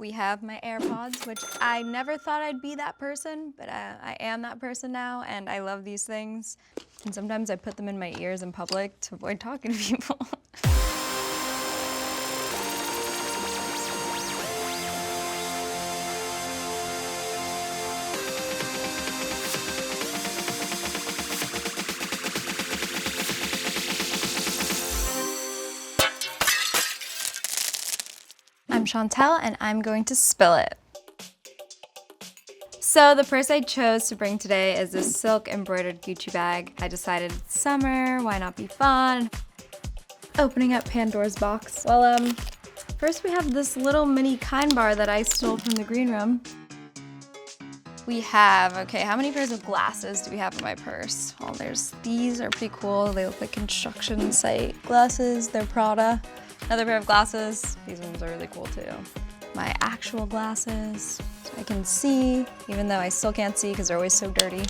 We have my AirPods, which I never thought I'd be that person, but I am that person now, and I love these things. And sometimes I put them in my ears in public to avoid talking to people. I'm Chantel, and I'm going to spill it. So the purse I chose to bring today is this silk embroidered Gucci bag. I decided it's summer, why not be fun? Opening up Pandora's box. Well, first we have this little mini Kind bar that I stole from the green room. We have, okay, how many pairs of glasses do we have in my purse? Well, these are pretty cool. They look like construction site glasses. They're Prada. Another pair of glasses. These ones are really cool too. My actual glasses, so I can see, even though I still can't see because they're always so dirty.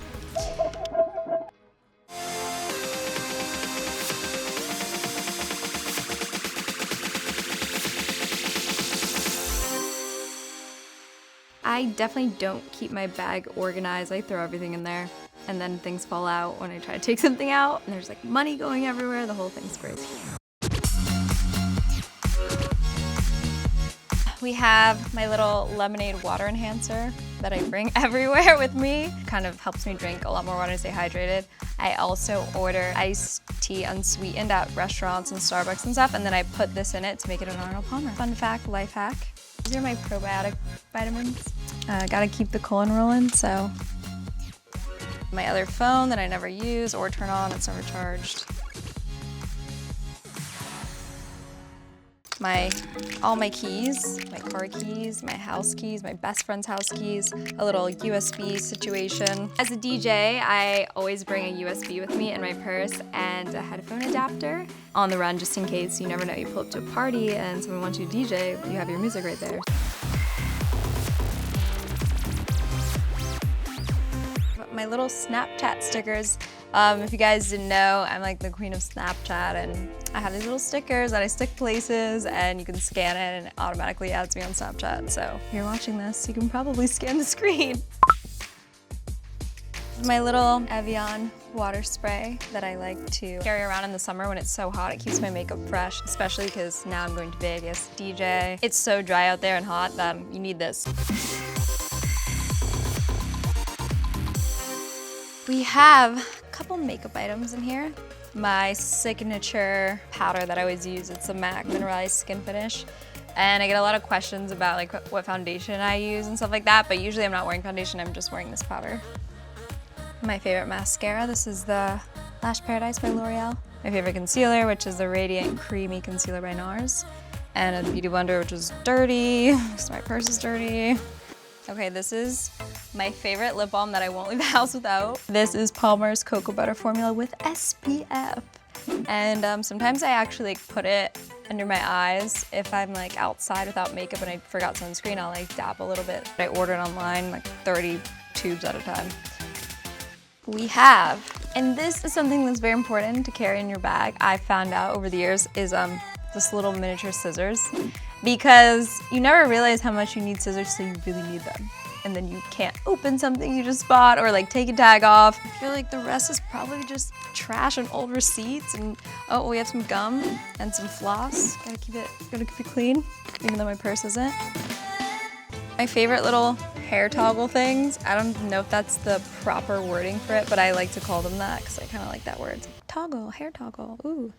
I definitely don't keep my bag organized. I throw everything in there, and then things fall out when I try to take something out, and there's like money going everywhere. The whole thing's crazy. We have my little lemonade water enhancer that I bring everywhere with me. Kind of helps me drink a lot more water and stay hydrated. I also order iced tea unsweetened at restaurants and Starbucks and stuff, and then I put this in it to make it an Arnold Palmer. Fun fact, life hack. These are my probiotic vitamins. Gotta keep the colon rolling, so. My other phone that I never use or turn on, it's never charged. All my keys, my car keys, my house keys, my best friend's house keys, a little USB situation. As a DJ, I always bring a USB with me in my purse and a headphone adapter on the run just in case. You never know, you pull up to a party and someone wants you to DJ, you have your music right there. My little Snapchat stickers. If you guys didn't know, I'm like the queen of Snapchat, and I have these little stickers that I stick places, and you can scan it and it automatically adds me on Snapchat. So if you're watching this, you can probably scan the screen. My little Evian water spray that I like to carry around in the summer when it's so hot. It keeps my makeup fresh, especially because now I'm going to Vegas, DJ. It's so dry out there and hot that you need this. We have a couple makeup items in here. My signature powder that I always use, it's a MAC Mineralize Skin Finish. And I get a lot of questions about like what foundation I use and stuff like that, but usually I'm not wearing foundation, I'm just wearing this powder. My favorite mascara, this is the Lash Paradise by L'Oreal. My favorite concealer, which is the Radiant Creamy Concealer by NARS. And a Beauty Blender, which is dirty, so my purse is dirty. Okay, this is my favorite lip balm that I won't leave the house without. This is Palmer's Cocoa Butter Formula with SPF. And sometimes I actually like put it under my eyes. If I'm like outside without makeup and I forgot sunscreen, I'll like dab a little bit. I order it online, like 30 tubes at a time. We have, and this is something that's very important to carry in your bag, I found out over the years, is this little miniature scissors. Because you never realize how much you need scissors till you really need them. And then you can't open something you just bought or like take a tag off. I feel like the rest is probably just trash and old receipts. And oh, we have some gum and some floss. Gotta keep it clean, even though my purse isn't. My favorite little hair toggle things, I don't know if that's the proper wording for it, but I like to call them that because I kind of like that word. It's like toggle, hair toggle, ooh.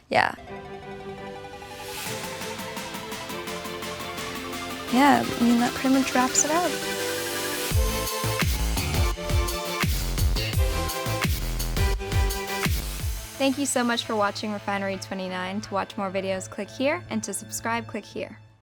Yeah. Yeah, I mean, that pretty much wraps it up. Thank you so much for watching Refinery29. To watch more videos, click here, and to subscribe, click here.